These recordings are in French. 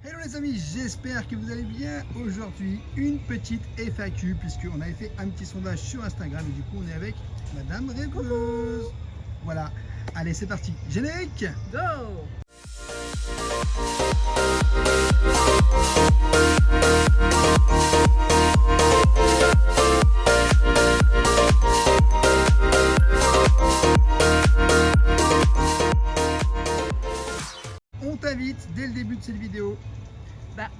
Hello les amis, j'espère que vous allez bien. Aujourd'hui, une petite FAQ puisqu'on avait fait un petit sondage sur Instagram et du coup on est avec Madame Rêveuse. Voilà, allez c'est parti, générique. Go! On t'invite dès le début de cette vidéo.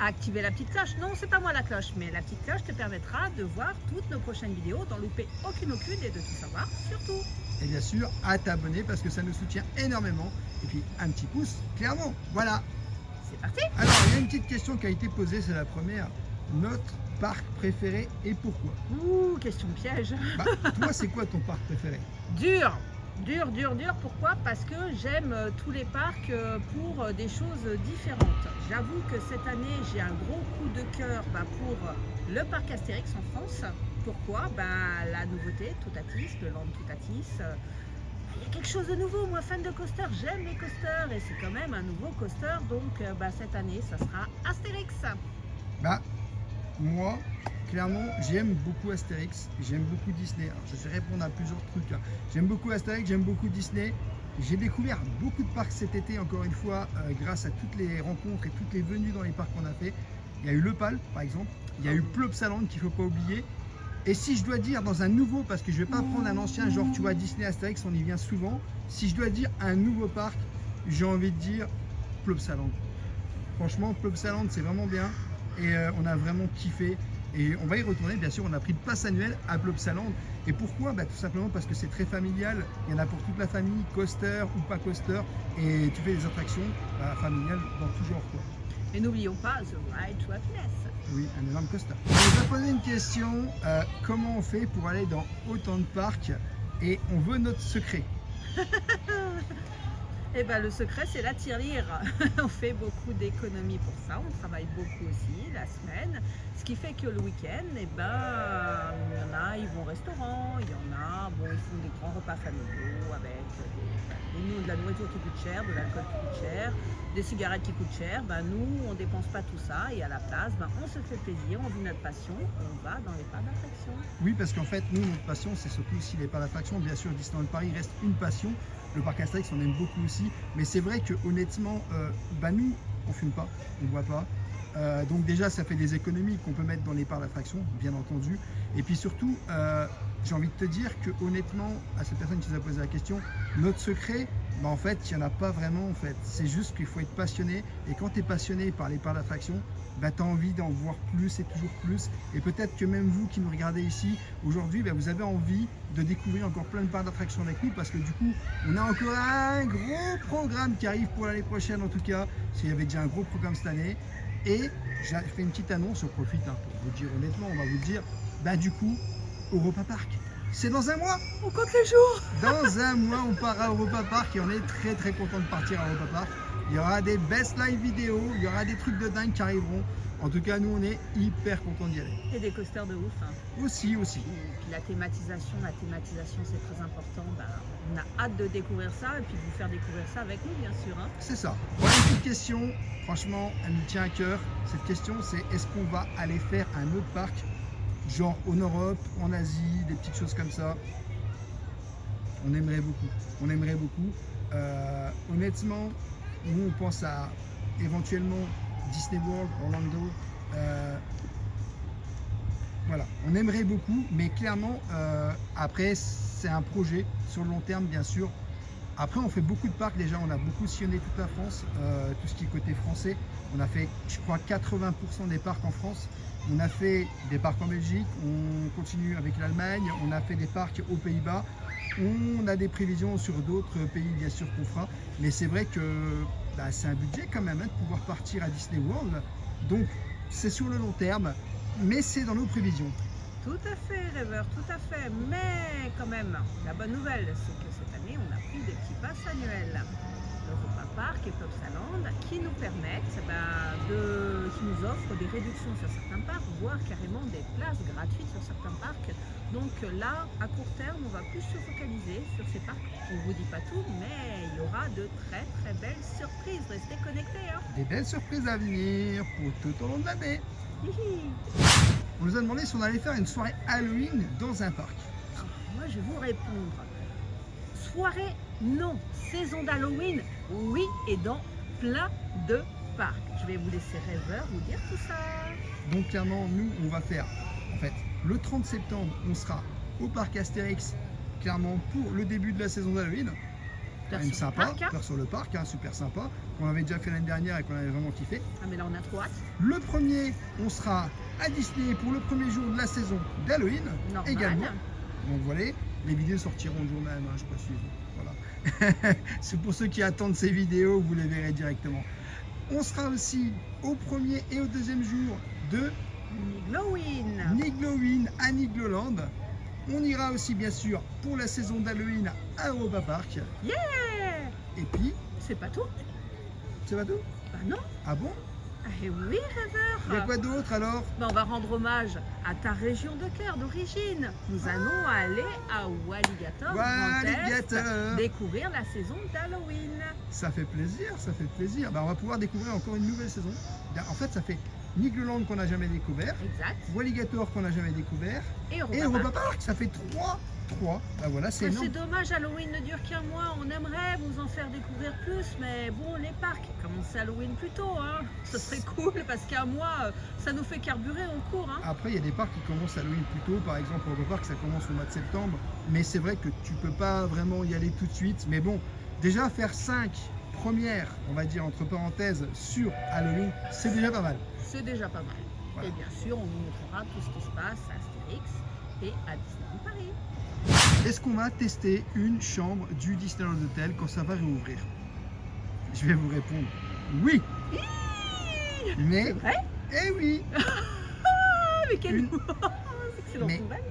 Activer la petite cloche. Non, c'est pas moi la cloche, mais la petite cloche te permettra de voir toutes nos prochaines vidéos, d'en louper aucune et de tout savoir surtout. Et bien sûr à t'abonner parce que ça nous soutient énormément. Et puis un petit pouce, clairement. Voilà. C'est parti! Alors il y a une petite question qui a été posée, c'est la première. Notre parc préféré et pourquoi? Ouh, question piège. Toi c'est quoi ton parc préféré? Dur! Dur. Pourquoi? Parce que j'aime tous les parcs pour des choses différentes. J'avoue que cette année, j'ai un gros coup de cœur pour le parc Astérix en France. Pourquoi? La nouveauté, Toutatis, le Land Toutatis. Il y a quelque chose de nouveau. Moi, fan de coaster, j'aime les coasters et c'est quand même un nouveau coaster. Donc, cette année, ça sera Astérix. Moi, clairement, j'aime beaucoup Astérix, j'aime beaucoup Disney. Alors, je vais répondre à plusieurs trucs. J'aime beaucoup Astérix, j'aime beaucoup Disney. J'ai découvert beaucoup de parcs cet été, encore une fois, grâce à toutes les rencontres et toutes les venues dans les parcs qu'on a fait. Il y a eu Le Pal, par exemple. Il y a eu Plopsaland, qu'il ne faut pas oublier. Et si je dois dire dans un nouveau, parce que je ne vais pas prendre un ancien, genre tu vois Disney, Astérix, on y vient souvent. Si je dois dire un nouveau parc, j'ai envie de dire Plopsaland. Franchement, Plopsaland, c'est vraiment bien. Et on a vraiment kiffé et on va y retourner. Bien sûr, on a pris le pass annuel à Plopsaland. Et pourquoi? Tout simplement parce que c'est très familial, il y en a pour toute la famille, coaster ou pas coaster, et tu fais des attractions familiales dans tout genre quoi. Et n'oublions pas The Ride to Happiness. Oui, un énorme coaster. On nous a posé une question, comment on fait pour aller dans autant de parcs? Et on veut notre secret. Le secret, c'est la tirelire. On fait beaucoup d'économies pour ça. On travaille beaucoup aussi la semaine. Ce qui fait que le week-end, il y en a, ils vont au restaurant. Il y en a, ils font des grands repas familiaux avec de la nourriture qui coûte cher, de l'alcool qui coûte cher, des cigarettes qui coûtent cher. Nous, on ne dépense pas tout ça. Et à la place, on se fait plaisir, on vit notre passion. On va dans les parcs d'attraction. Oui, parce qu'en fait, nous, notre passion, c'est surtout aussi les parcs d'attraction. Bien sûr, Disneyland Paris reste une passion. Le parc Astérix, on aime beaucoup aussi. Mais c'est vrai que honnêtement, nous, on fume pas, on ne boit pas. Donc déjà, ça fait des économies qu'on peut mettre dans les parcs d'attraction, bien entendu. Et puis surtout, j'ai envie de te dire que honnêtement, à cette personne qui nous a posé la question, notre secret, en fait, il n'y en a pas vraiment en fait. C'est juste qu'il faut être passionné. Et quand tu es passionné par les parcs d'attraction, tu as envie d'en voir plus et toujours plus. Et peut-être que même vous qui nous regardez ici, aujourd'hui, vous avez envie de découvrir encore plein de parcs d'attraction avec nous parce que du coup, on a encore un gros programme qui arrive pour l'année prochaine en tout cas. Parce qu'il y avait déjà un gros programme cette année. Et j'ai fait une petite annonce, on profite pour vous dire honnêtement, on va vous dire, du coup, Europa Park. C'est dans un mois. On compte les jours. Dans un mois, on part à Europa Park et on est très content de partir à Europa Park. Il y aura des best live vidéos, il y aura des trucs de dingue qui arriveront. En tout cas, nous, on est hyper contents d'y aller. Et des coasters de ouf. Aussi. Et puis la thématisation, c'est très important. On a hâte de découvrir ça et puis de vous faire découvrir ça avec nous, bien sûr. C'est ça. Voilà une petite question. Franchement, elle nous tient à cœur. Cette question, c'est est-ce qu'on va aller faire un autre parc, genre en Europe, en Asie, des petites choses comme ça? On aimerait beaucoup. Honnêtement, nous, on pense à éventuellement Disney World, Orlando. Voilà, on aimerait beaucoup, mais clairement, après, c'est un projet sur le long terme, bien sûr. Après, on fait beaucoup de parcs déjà, on a beaucoup sillonné toute la France, tout ce qui est côté français. On a fait, je crois, 80% des parcs en France. On a fait des parcs en Belgique, on continue avec l'Allemagne, on a fait des parcs aux Pays-Bas. On a des prévisions sur d'autres pays, bien sûr, qu'on fera. Mais c'est vrai que c'est un budget quand même de pouvoir partir à Disney World. Donc, c'est sur le long terme, mais c'est dans nos prévisions. Tout à fait, rêveur, tout à fait. Mais quand même, la bonne nouvelle, c'est que cette année, on a pris des petits passes annuels. Europa Park et Plopsaland qui nous permettent qui nous offrent des réductions sur certains parcs, voire carrément des places gratuites sur certains parcs. Donc là, à court terme, on va plus se focaliser sur ces parcs. On ne vous dit pas tout, mais il y aura de très très belles surprises. Restez connectés. Hein. Des belles surprises à venir pour tout au long de l'année. Hihi. On nous a demandé si on allait faire une soirée Halloween dans un parc. Moi, je vais vous répondre. Soirée, non. Saison d'Halloween, oui, et dans plein de parcs. Je vais vous laisser rêveur vous dire tout ça. Donc clairement, nous, on va faire, en fait, le 30 septembre, on sera au parc Astérix, clairement pour le début de la saison d'Halloween. Quand même sympa, faire sur le parc, hein, super sympa, qu'on avait déjà fait l'année dernière et qu'on avait vraiment kiffé. Ah mais là on a trop hâte. Le premier, on sera à Disney pour le premier jour de la saison d'Halloween également. Donc voilà, les vidéos sortiront le jour même, hein, je précise. Voilà. C'est pour ceux qui attendent ces vidéos, vous les verrez directement. On sera aussi au premier et au deuxième jour de Nigloween à Nigloland. On ira aussi bien sûr pour la saison d'Halloween à Europa Park. Yeah! Et puis... C'est pas tout. C'est pas tout? Bah non. Ah bon? Ah et oui, rêveur. Il y a quoi d'autre alors? Bah on va rendre hommage à ta région de cœur d'origine. Nous allons aller à Walligator, Walligator, découvrir la saison d'Halloween. Ça fait plaisir, ça fait plaisir. Bah, on va pouvoir découvrir encore une nouvelle saison. En fait, ça fait Nigloland qu'on n'a jamais découvert, exact. Walligator qu'on n'a jamais découvert, et Europa Park. Ça fait 3. Bah voilà, c'est énorme. C'est dommage, Halloween ne dure qu'un mois. On aimerait vous en faire découvrir plus, mais bon, les parcs commencent Halloween plus tôt. Hein. Ce serait cool parce qu'un mois, ça nous fait carburer en cours. Hein. Après, il y a des parcs qui commencent Halloween plus tôt. Par exemple, Europa Park, ça commence au mois de septembre. Mais c'est vrai que tu peux pas vraiment y aller tout de suite. Mais bon, déjà faire 5 premières, on va dire entre parenthèses, sur Halloween, c'est déjà pas mal. C'est déjà pas mal. Voilà. Et bien sûr, on vous montrera tout ce qui se passe à Astérix et à Disneyland Paris. Est-ce qu'on va tester une chambre du Disneyland Hotel quand ça va réouvrir? Je vais vous répondre oui. Mais c'est vrai? Eh oui. Mais quelle excellente nouvelle.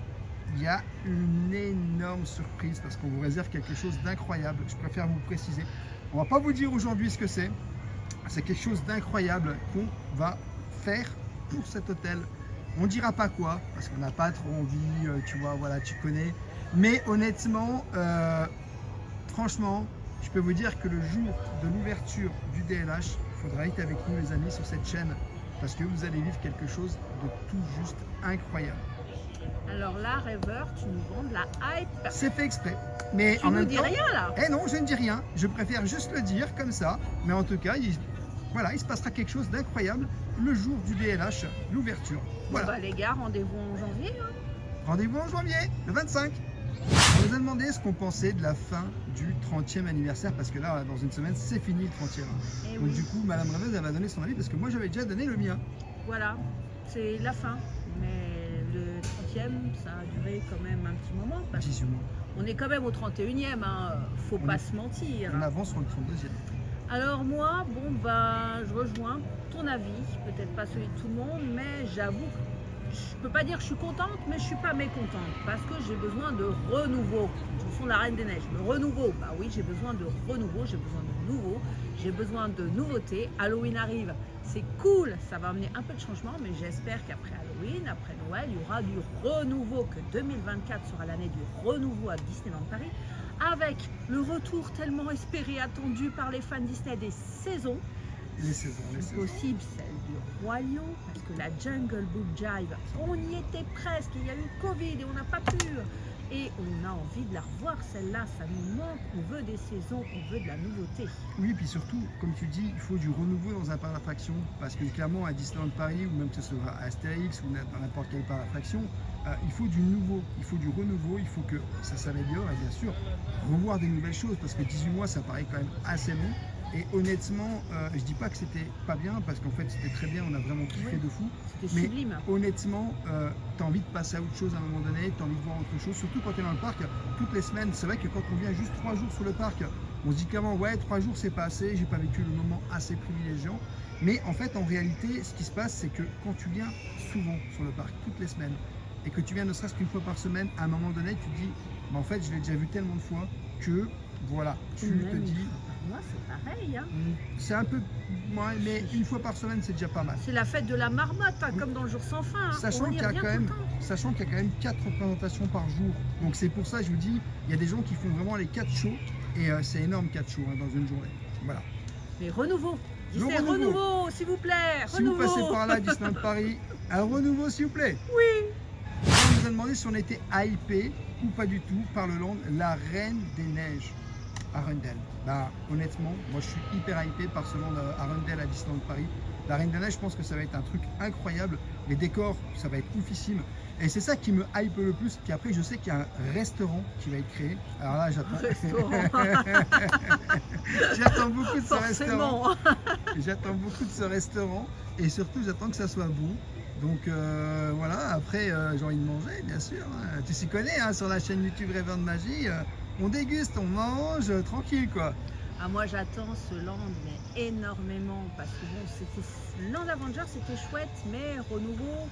Il y a une énorme surprise parce qu'on vous réserve quelque chose d'incroyable. Je préfère vous préciser. On va pas vous dire aujourd'hui ce que c'est. C'est quelque chose d'incroyable qu'on va faire pour cet hôtel. On dira pas quoi parce qu'on n'a pas trop envie, tu vois, voilà, tu connais. Mais honnêtement, franchement, je peux vous dire que le jour de l'ouverture du DLH, il faudra être avec nous les amis sur cette chaîne parce que vous allez vivre quelque chose de tout juste incroyable. Alors là, rêveur, tu nous vends de la hype. C'est fait exprès. Mais tu en nous même dis temps, rien là. Eh non, je ne dis rien. Je préfère juste le dire comme ça. Mais en tout cas, voilà, il se passera quelque chose d'incroyable le jour du DLH, l'ouverture. Voilà. Bah, les gars, rendez-vous en janvier. Hein. Rendez-vous en janvier, le 25. On nous a demandé ce qu'on pensait de la fin du 30e anniversaire parce que là, dans une semaine, c'est fini le 30e. Donc oui. du coup, Madame Rêveuse, elle va donner son avis parce que moi, j'avais déjà donné le mien. Voilà, c'est la fin. Mais le 30e, ça a duré quand même un petit moment. 18 mois. On est quand même au 31e, hein. Faut pas se mentir. On avance sur le 32e. Alors moi, bon ben, je rejoins ton avis, peut-être pas celui de tout le monde, mais j'avoue, je peux pas dire que je suis contente, mais je suis pas mécontente, parce que j'ai besoin de renouveau. Chanson de la Reine des Neiges, le renouveau, bah oui, j'ai besoin de renouveau, j'ai besoin de nouveau, j'ai besoin de nouveautés. Halloween arrive, c'est cool, ça va amener un peu de changement, mais j'espère qu'après Halloween, après Noël, il y aura du renouveau, que 2024 sera l'année du renouveau à Disneyland Paris, avec le retour tellement espéré, attendu par les fans Disney des saisons. Les saisons. Possible celle du Roi Lion, parce que la Jungle Book Jive, on y était presque, il y a eu le Covid et on n'a pas pu. Et on a envie de la revoir celle-là, ça nous manque, on veut des saisons, on veut de la nouveauté. Oui, puis surtout, comme tu dis, il faut du renouveau dans un parc d'attraction, parce que clairement à Disneyland Paris, ou même que ce soit à Astérix, ou dans n'importe quel parc d'attraction, il faut du nouveau, il faut du renouveau, il faut que ça s'améliore, et bien sûr, revoir des nouvelles choses, parce que 18 mois, ça paraît quand même assez long. Et honnêtement, je dis pas que c'était pas bien, parce qu'en fait c'était très bien, on a vraiment kiffé de fou. C'était sublime. Honnêtement, tu as envie de passer à autre chose à un moment donné, tu as envie de voir autre chose, surtout quand tu es dans le parc, toutes les semaines. C'est vrai que quand on vient juste 3 jours sur le parc, on se dit clairement, ouais, 3 jours c'est pas assez, j'ai pas vécu le moment assez privilégiant. Mais en fait, en réalité, ce qui se passe, c'est que quand tu viens souvent sur le parc, toutes les semaines, et que tu viens ne serait-ce qu'une fois par semaine, à un moment donné, tu te dis, bah, en fait, je l'ai déjà vu tellement de fois que, voilà, tu te dis, Moi, c'est pareil. Hein. C'est un peu moins, mais une fois par semaine, c'est déjà pas mal. C'est la fête de la marmotte, hein, comme dans le jour sans fin. Hein. Sachant On y qu'il y a revient quand tout le même, temps. sachant qu'il y a quand même 4 représentations par jour. Donc c'est pour ça, je vous dis, il y a des gens qui font vraiment les 4 shows. Et c'est énorme 4 shows dans une journée. Voilà. Mais renouveau. Le Disney, renouveau, s'il vous plaît. Si vous Renouveau. passez par là, Disneyland Paris, un renouveau s'il vous plaît. Oui. On nous a demandé si on était hypé ou pas du tout par le land La Reine des Neiges à Arundel. Bah, honnêtement, moi je suis hyper hypé par ce land à Arundel à Disneyland Paris. La Reine des Neiges, je pense que ça va être un truc incroyable. Les décors, ça va être oufissime. Et c'est ça qui me hype le plus. Puis après, je sais qu'il y a un restaurant qui va être créé. Alors là, j'attends. J'attends beaucoup de ce restaurant. J'attends beaucoup de ce restaurant. Et surtout, j'attends que ça soit bon. Donc voilà, après j'ai envie de manger, bien sûr. Hein. Tu s'y connais, hein, sur la chaîne YouTube Rêveur de Magie, on déguste, on mange, tranquille quoi. Ah, moi j'attends ce land mais énormément parce que bon, c'était Land Avenger, c'était chouette, mais renouveau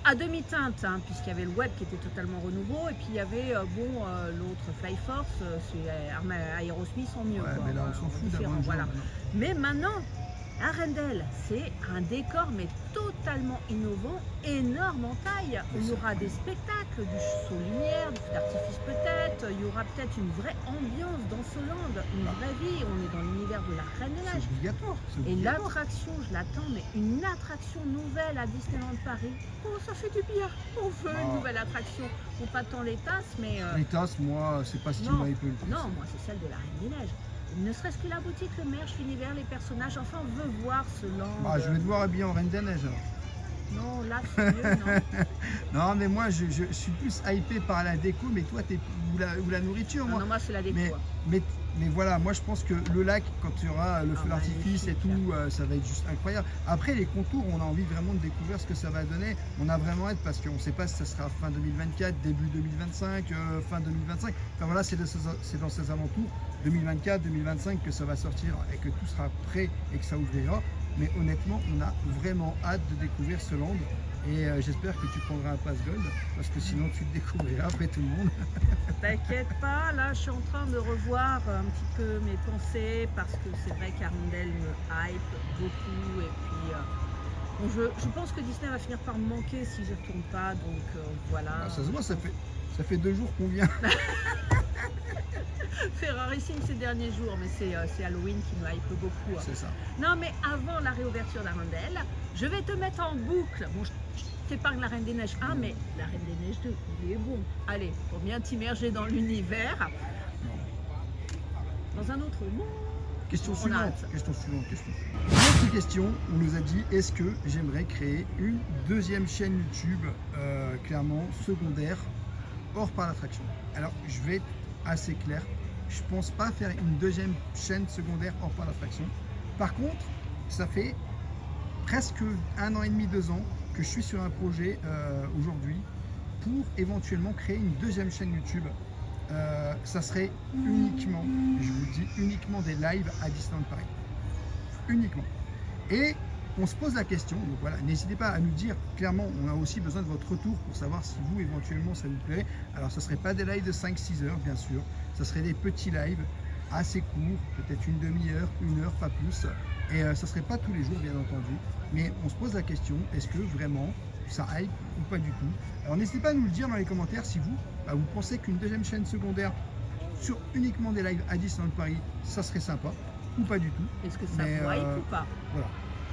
à demi-teinte, hein, puisqu'il y avait le web qui était totalement renouveau et puis il y avait l'autre Fly Force, c'est Aerosmith en mieux. Ouais, quoi, mais là on s'en fout d'Avenger. Voilà. Mais maintenant, Arundel, c'est un décor mais totalement innovant, énorme en taille. Il y aura des spectacles, du saut lumière, du feu d'artifice peut-être. Il y aura peut-être une vraie ambiance dans ce land, une vraie vie. On est dans l'univers de la Reine des C'est Neiges. obligatoire. Et l'attraction, je l'attends, mais une attraction nouvelle à Disneyland Paris. Oh, ça fait du bien. On veut une nouvelle attraction. Bon, pas tant les tasses, mais. Les tasses, moi, c'est pas ce qui m'a hypé le plus. Non, moi, c'est celle de la Reine des Neiges. Ne serait-ce que la boutique, le merch, l'univers, les personnages. Enfin, on veut voir ce land. Bah, je vais te voir habillé en Reine des Neiges alors. Non, là, c'est mieux, non. Non, mais moi, je suis plus hypé par la déco, mais toi, ou la nourriture, moi. Non, moi, c'est la déco. Mais voilà, moi je pense que le lac, quand il y aura le feu d'artifice et tout, ça va être juste incroyable. Après les contours, on a envie vraiment de découvrir ce que ça va donner. On a vraiment hâte parce qu'on ne sait pas si ça sera fin 2024, début 2025, fin 2025. Enfin voilà, c'est dans ces alentours, 2024, 2025 que ça va sortir et que tout sera prêt et que ça ouvrira. Mais honnêtement, on a vraiment hâte de découvrir ce land. Et j'espère que tu prendras un pass gold parce que sinon tu le découvriras après tout le monde. T'inquiète pas, là je suis en train de revoir un petit peu mes pensées parce que c'est vrai qu'Arundel me hype beaucoup et puis bon, je pense que Disney va finir par me manquer si je ne retourne pas, donc voilà. Ah, ça se voit, ça fait 2 jours qu'on vient. Ferrarissime ces derniers jours, mais c'est Halloween qui me hype beaucoup. C'est ça. Non, mais avant la réouverture d'Arundel, je vais te mettre en boucle. Bon, je t'épargne la Reine des Neiges 1, mais la Reine des Neiges 2, il est bon. Allez, pour bien t'immerger dans l'univers. Dans un autre monde. Question suivante. Autre question, on nous a dit, est-ce que j'aimerais créer une deuxième chaîne YouTube, clairement secondaire, hors par l'attraction. Alors, je vais être assez clair. Je pense pas faire une deuxième chaîne secondaire hors par l'attraction. Par contre, ça fait presque 1 an et demi, 2 ans que je suis sur un projet aujourd'hui pour éventuellement créer une deuxième chaîne YouTube. Ça serait uniquement, je vous dis, uniquement des lives à Disneyland Paris. Uniquement. Et on se pose la question, donc voilà, n'hésitez pas à nous dire, clairement, on a aussi besoin de votre retour pour savoir si vous, éventuellement, ça vous plairait. Alors, ce ne serait pas des lives de 5-6 heures, bien sûr, ce serait des petits lives assez courts, peut-être une demi-heure, 1 heure, pas plus. Et ça ne serait pas tous les jours, bien entendu. Mais on se pose la question, est-ce que vraiment ça hype ou pas du tout? Alors, n'hésitez pas à nous le dire dans les commentaires si vous, vous pensez qu'une deuxième chaîne secondaire sur uniquement des lives à Disneyland Paris, ça serait sympa ou pas du tout. Est-ce que ça vous hype ou pas? Voilà.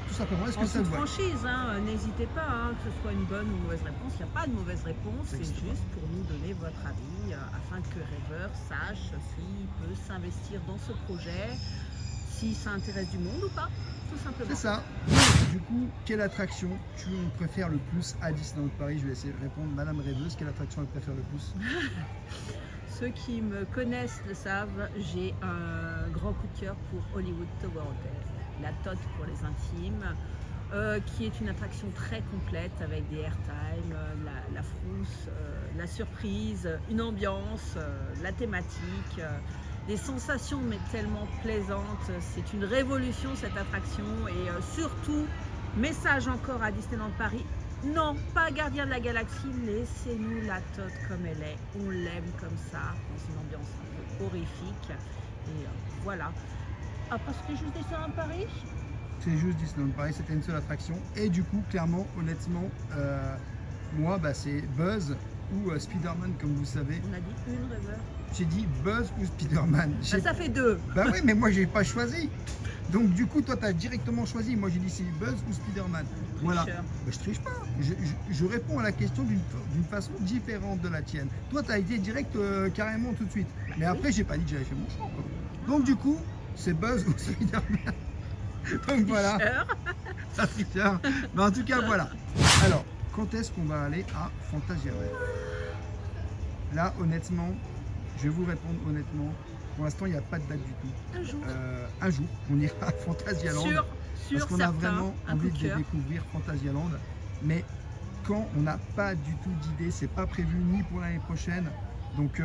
Tout simplement, est-ce que ça vous franchise, hein, n'hésitez pas, hein, que ce soit une bonne ou une mauvaise réponse. Il n'y a pas de mauvaise réponse, c'est juste pour nous donner votre avis afin que Rêveur sache s'il peut s'investir dans ce projet, si ça intéresse du monde ou pas, tout simplement. C'est ça. Du coup, quelle attraction tu préfères le plus à Disneyland Paris? Je vais essayer de répondre. Madame Rêveuse, quelle attraction elle préfère le plus? Ceux qui me connaissent le savent, j'ai un grand coup de cœur pour Hollywood Tower Hotel. La Tote pour les intimes, qui est une attraction très complète avec des airtime, la frousse, la surprise, une ambiance, la thématique, des sensations mais tellement plaisantes. C'est une révolution cette attraction et surtout, message encore à Disneyland Paris, non, pas Gardien de la Galaxie, laissez-nous la Tote comme elle est, on l'aime comme ça, dans une ambiance un peu horrifique. Et voilà. Après, c'était juste Disneyland Paris. C'est juste Disneyland Paris, c'était une seule attraction. Et du coup, clairement, honnêtement, moi, bah, c'est Buzz ou Spider-Man, comme vous savez. On a dit une rêveur. J'ai dit Buzz ou Spider-Man. Bah, ça fait 2. Bah oui, mais moi, j'ai pas choisi. Donc, du coup, toi, tu as directement choisi. Moi, j'ai dit c'est Buzz ou Spider-Man. Voilà. Tricheur. Bah, je triche pas. Je réponds à la question d'une façon différente de la tienne. Toi, tu as été direct carrément tout de suite. Mais après, j'ai pas dit que j'avais fait mon choix, quoi. Donc, du coup, c'est Buzz ou Spider-Man. Donc voilà, Tricheur. ça tricheur. Mais en tout cas, voilà. Alors, quand est-ce qu'on va aller à Fantasyland? Là, honnêtement, je vais vous répondre honnêtement. Pour l'instant, il n'y a pas de date du tout. Un jour. Un jour, on ira à Fantasyland. Sûr, Parce qu'on a certain, vraiment un coup envie de de cœur. découvrir Fantasyland. Mais quand on n'a pas du tout d'idée, c'est pas prévu ni pour l'année prochaine. Donc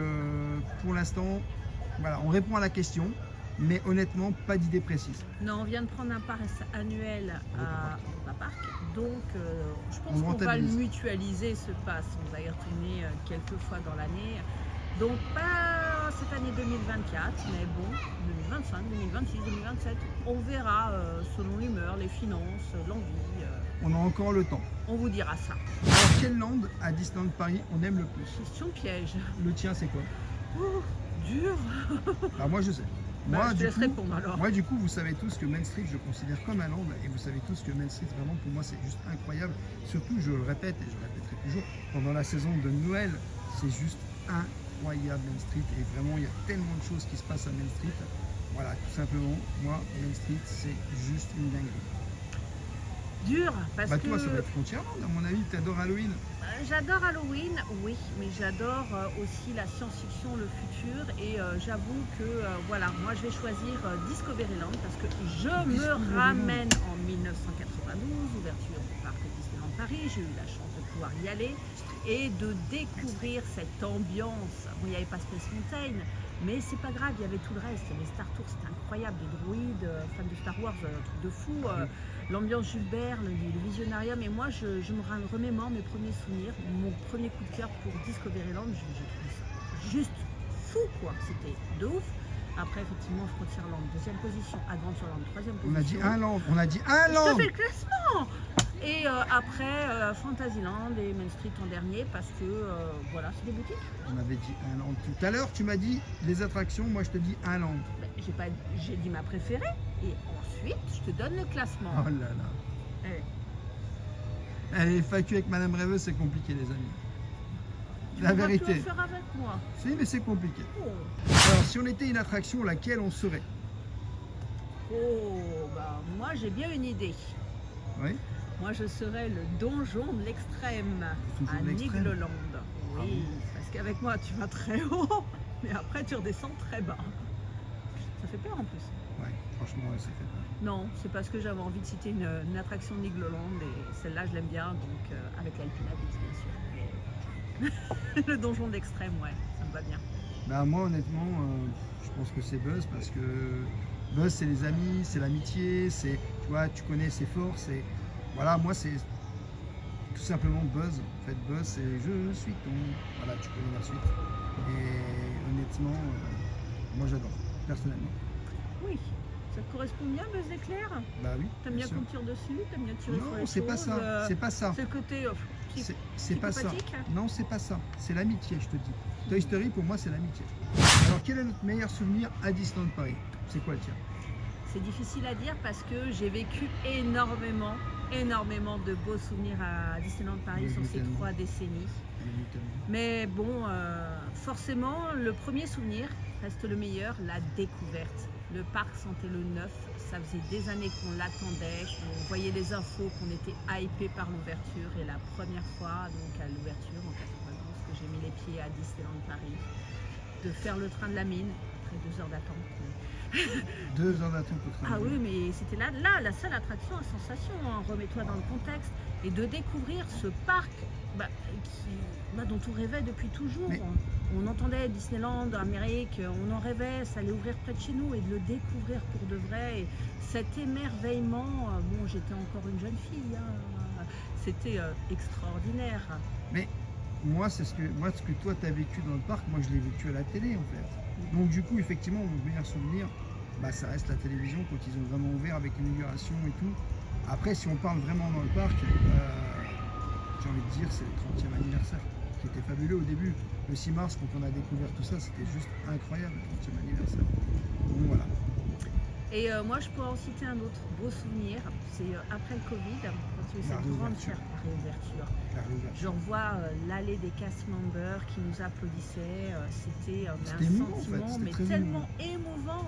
pour l'instant, voilà, on répond à la question. Mais honnêtement, pas d'idée précise. Non, on vient de prendre un pass annuel à Europa Park. Donc, je pense On qu'on va le rentabilise. mutualiser ce pass. On va y retourner quelques fois dans l'année. Donc, pas cette année 2024, mais bon, 2025, 2026, 2027. On verra selon l'humeur, les finances, l'envie. On a encore le temps. On vous dira ça. Alors, quel land à Disneyland Paris on aime le plus? Question piège. Le tien, c'est quoi? Oh, dur. Bah, moi, je sais. Bah, Moi, je te du laisse coup, répondre alors. Moi, du coup, vous savez tous que Main Street, je considère comme un land, et vous savez tous que Main Street, vraiment, pour moi, c'est juste incroyable. Surtout, je le répète, et je le répéterai toujours, pendant la saison de Noël, c'est juste incroyable Main Street, et vraiment, il y a tellement de choses qui se passent à Main Street. Voilà, tout simplement, moi, Main Street, c'est juste une dinguerie. Dur, parce Bah, que toi, ça va être Frontierland, à mon avis, tu adores Halloween. j'adore Halloween, oui, mais j'adore aussi la science-fiction, le futur, et j'avoue que voilà, moi je vais choisir Discoveryland parce que je me Discoveryland. ramène en 1992, ouverture du parc Disneyland Paris. J'ai eu la chance de pouvoir y aller et de découvrir cette ambiance. Bon, il n'y avait pas Space Mountain, mais c'est pas grave, il y avait tout le reste. Les Star Tours, c'était incroyable, les droïdes, fans de Star Wars, truc de fou. L'ambiance Jules Verne, le Visionarium, et moi je me remémore mes premiers souvenirs, mon premier coup de cœur pour Discoveryland, j'ai trouvé ça juste fou quoi, c'était de ouf. Après effectivement Frontierland, deuxième position, Adventureland, troisième On a dit position. un land, on a dit un Je land. te fais le classement. Et après Fantasyland et Main Street en dernier parce que voilà, c'est des boutiques. On avait dit un land tout à l'heure, tu m'as dit les attractions, moi je te dis un land. Ben, j'ai dit ma préférée et ensuite je te donne le classement. Oh là là. Eh, Allez, FAQ avec Madame Rêveuse, c'est compliqué, les amis. tu La vas vérité. tout faire avec moi. Si, mais c'est compliqué. Oh. Alors, si on était une attraction, laquelle on serait? Oh, bah moi j'ai bien une idée. Oui. Moi je serais le donjon de l'extrême Donjon à de l'extrême. Nigloland. Ah Oui, bon parce qu'avec moi tu vas très haut, mais après tu redescends très bas. Ça fait peur en plus. Ouais, franchement, ouais, ça fait peur. Non, c'est parce que j'avais envie de citer une attraction de Nigloland et celle-là je l'aime bien, donc avec l'Alpinavis bien sûr. Mais le donjon de l'extrême, ouais, ça me va bien. Bah, moi, honnêtement, je pense que c'est Buzz parce que Buzz, c'est les amis, c'est l'amitié, c'est, tu vois, tu connais ses forces et voilà, moi, c'est tout simplement Buzz. En fait, Buzz, c'est je suis ton. Voilà, tu connais la suite. Et honnêtement, moi, j'adore, personnellement. Oui, ça te correspond bien, Buzz l'éclair? Bah oui. T'aimes bien sûr. qu'on tire dessus? T'aimes bien tirer sur Non, les c'est pas choses, ça. C'est pas ça. C'est le côté C'est pas ça. psychopathique. Non, c'est pas ça. C'est l'amitié, je te dis. Toy Story, pour moi, c'est l'amitié. Alors, quel est notre meilleur souvenir à Disneyland Paris? C'est quoi le tien? C'est difficile à dire parce que j'ai vécu énormément de beaux souvenirs à Disneyland Paris Oui, sur ces tellement. 3 décennies. Mais bon, forcément, le premier souvenir reste le meilleur, la découverte. Le parc sentait le neuf, ça faisait des années qu'on l'attendait, qu'on voyait les infos, qu'on était hypé par l'ouverture. Et la première fois, donc à l'ouverture en 92, que j'ai mis les pieds à Disneyland Paris, de faire le train de la mine, après 2 heures d'attente. 2 heures d'attente au train. Ah oui, mais c'était là la seule attraction à sensation, hein. Remets-toi dans le contexte. Et de découvrir ce parc dont on rêvait depuis toujours. Mais- On entendait Disneyland, Amérique, on en rêvait, ça allait ouvrir près de chez nous et de le découvrir pour de vrai. Et cet émerveillement, bon, j'étais encore une jeune fille, hein. C'était extraordinaire. Mais moi, ce que toi, tu as vécu dans le parc, moi, je l'ai vécu à la télé, en fait. Donc du coup, effectivement, mon meilleur souvenir, ça reste la télévision quand ils ont vraiment ouvert avec l'inauguration et tout. Après, si on parle vraiment dans le parc, j'ai envie de dire c'est le 30e anniversaire qui était fabuleux au début. Le 6 mars, quand on a découvert tout ça, c'était juste incroyable, le 30e anniversaire. Donc voilà. Et moi, je pourrais en citer un autre beau souvenir. C'est après le Covid, quand il y a eu La cette grande réouverture. réouverture. La réouverture. Je revois l'allée des cast members qui nous applaudissaient. C'était un C'était émouvant, en fait, sentiment, c'était mais très tellement émouvant.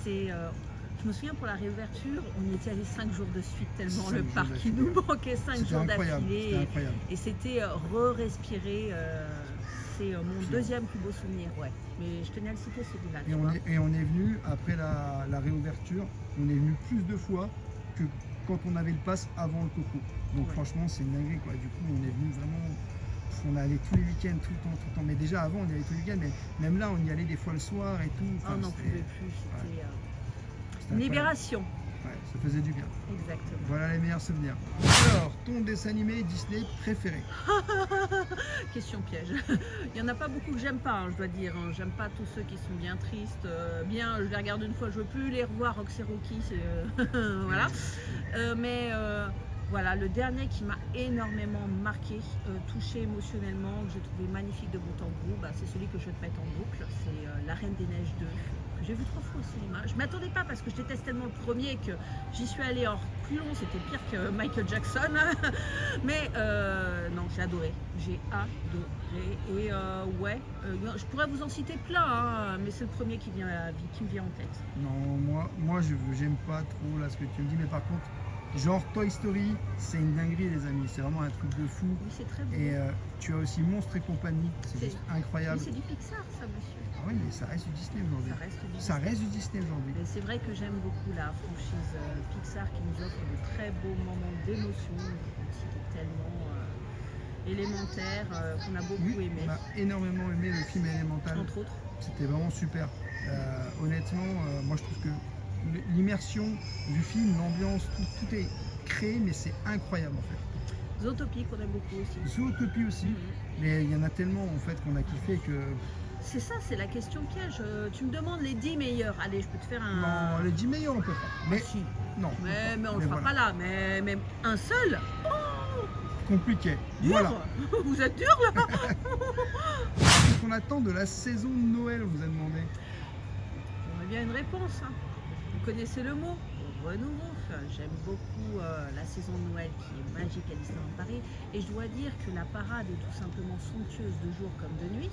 Je me souviens pour la réouverture, on y était allé 5 jours de suite, tellement 5 le jours parc il d'affilée. nous manquait 5 C'était jours incroyable. C'était d'affilée. incroyable. Et c'était re-respirer. C'est mon Puis deuxième plus beau souvenir, ouais. Mais je tenais à le citer celui-là. tu vois. Et on est venu, après la réouverture, on est venu plus de fois que quand on avait le pass avant le Coco. Donc Ouais. franchement, c'est une dinguerie, quoi. Du coup, on est venu vraiment, on allait tous les week-ends, tout le temps. Mais déjà avant, on y allait tous les week-ends, mais même là, on y allait des fois le soir et tout. Oh, on n'en c'était- pouvait plus, c'était c'était une incroyable. libération. Ouais, ça faisait du bien. Exactement. Voilà les meilleurs souvenirs. Alors, ton dessin animé Disney préféré? Question piège. Il n'y en a pas beaucoup que j'aime pas, hein, je dois dire. Hein. J'aime pas tous ceux qui sont bien tristes. Bien, je les regarde une fois, je veux plus les revoir. Rox et Rocky, c'est voilà. Voilà, le dernier qui m'a énormément marqué, touché émotionnellement, que j'ai trouvé magnifique de bout en bout, c'est celui que je vais te mettre en boucle. C'est La Reine des Neiges 2, que j'ai vu 3 fois au cinéma. Je m'y attendais pas parce que je déteste tellement le premier que j'y suis allée en reculons, c'était pire que Michael Jackson. Mais non, j'ai adoré. J'ai adoré. Et je pourrais vous en citer plein, hein, mais c'est le premier qui me vient en tête. Non, moi j'aime pas trop là ce que tu me dis, mais par contre, genre Toy Story, c'est une dinguerie les amis, c'est vraiment un truc de fou. Oui, c'est très beau. Et tu as aussi Monstres et compagnie, c'est C'est- juste Mais incroyable. c'est du Pixar, ça, monsieur. Ah oui, mais ça reste du Disney aujourd'hui. Ça reste du Ça reste du Disney aujourd'hui. Mais c'est vrai que j'aime beaucoup la franchise Pixar qui nous offre de très beaux moments d'émotion, qui est tellement élémentaire, qu'on a beaucoup Oui, aimé, on a énormément aimé le film Élémental, entre autres. c'était vraiment super. Honnêtement, moi je trouve que l'immersion du film, l'ambiance, tout est créé, mais c'est incroyable en fait. Zootopie qu'on aime beaucoup aussi. Zootopie aussi, Mhm. mais il y en a tellement en fait qu'on a kiffé que C'est ça, c'est la question piège. Tu me demandes les 10 meilleurs. Allez, je peux te faire un. non, les 10 meilleurs on peut pas. Ah, Mais si. non, Mais on le fera voilà. pas là. Mais un seul. Compliqué. Dur. Voilà. Vous êtes dur là. Qu'est-ce qu'on attend de la saison de Noël, on vous a demandé. J'aimerais bien une réponse. Hein. Vous connaissez le mot renouveau. Enfin, j'aime beaucoup la saison de Noël qui est magique à Disneyland Paris. Et je dois dire que la parade est tout simplement somptueuse de jour comme de nuit.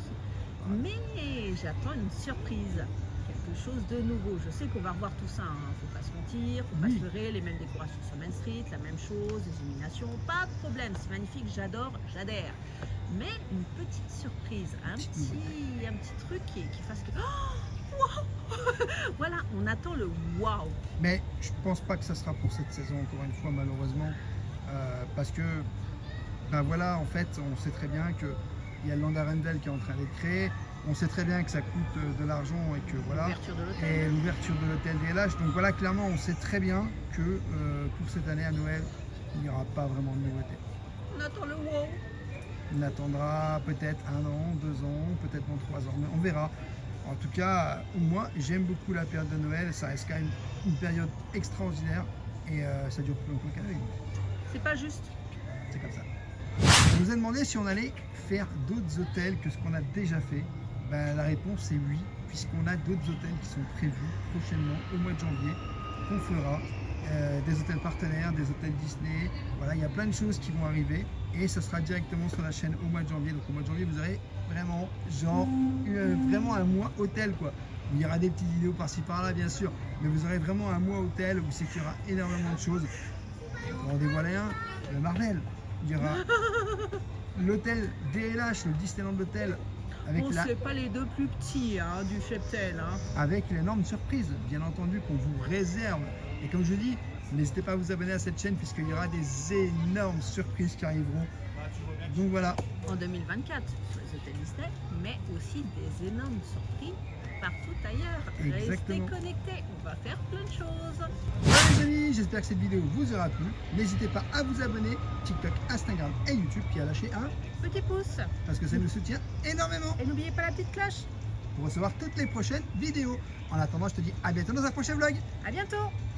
Mais j'attends une surprise. Quelque chose de nouveau. Je sais qu'on va revoir tout ça. Hein. Faut pas se mentir, faut Oui. pas se leurrer. Les mêmes décorations sur Main Street, la même chose, des illuminations. Pas de problème. C'est magnifique. J'adore, j'adhère. Mais une petite surprise, un petit truc qui fasse que. Oh, wow. Voilà, on attend le wow. Mais je pense pas que ça sera pour cette saison, encore une fois, malheureusement. Parce que, ben voilà, en fait, on sait très bien qu'il y a le Land Arendelle qui est en train d'être créé. On sait très bien que ça coûte de l'argent et que voilà. L'ouverture de Et l'hôtel. l'ouverture de l'hôtel DLH. Donc voilà, clairement, on sait très bien que pour cette année à Noël, il n'y aura pas vraiment de nouveauté. On attend le wow. On attendra peut-être 1 an, 2 ans, peut-être dans 3 ans, mais on verra. En tout cas, moi, j'aime beaucoup la période de Noël. Ça reste quand même une période extraordinaire et ça dure plus longtemps qu'un œil. C'est pas juste. C'est comme ça. On nous a demandé si on allait faire d'autres hôtels que ce qu'on a déjà fait. Ben, la réponse est oui, puisqu'on a d'autres hôtels qui sont prévus prochainement au mois de janvier qu'on fera. Des hôtels partenaires, des hôtels Disney. Voilà, il y a plein de choses qui vont arriver et ça sera directement sur la chaîne au mois de janvier. Donc au mois de janvier, vous aurez vraiment vraiment un mois hôtel quoi. Il y aura des petites vidéos par-ci par-là bien sûr, mais vous aurez vraiment un mois hôtel où c'est qu'il y aura énormément de choses. On en dévoile un, le Marvel. Il y aura l'hôtel DLH, le Disneyland Hotel, avec On sait pas les deux plus petits hein, du cheptel. Hein. avec l'énorme surprise, bien entendu, qu'on vous réserve. Et comme je dis, n'hésitez pas à vous abonner à cette chaîne puisqu'il y aura des énormes surprises qui arriveront. Donc voilà, En 2024 sur les hôtels Disney, mais aussi des énormes surprises partout ailleurs. Exactement. Restez connectés, on va faire plein de choses. voilà les amis, j'espère que cette vidéo vous aura plu. N'hésitez pas à vous abonner, TikTok, Instagram et YouTube, puis à lâcher un, Petit pouce. parce que ça nous soutient énormément. Et n'oubliez pas la petite cloche. pour recevoir toutes les prochaines vidéos. En attendant, je te dis à bientôt dans un prochain vlog. À bientôt!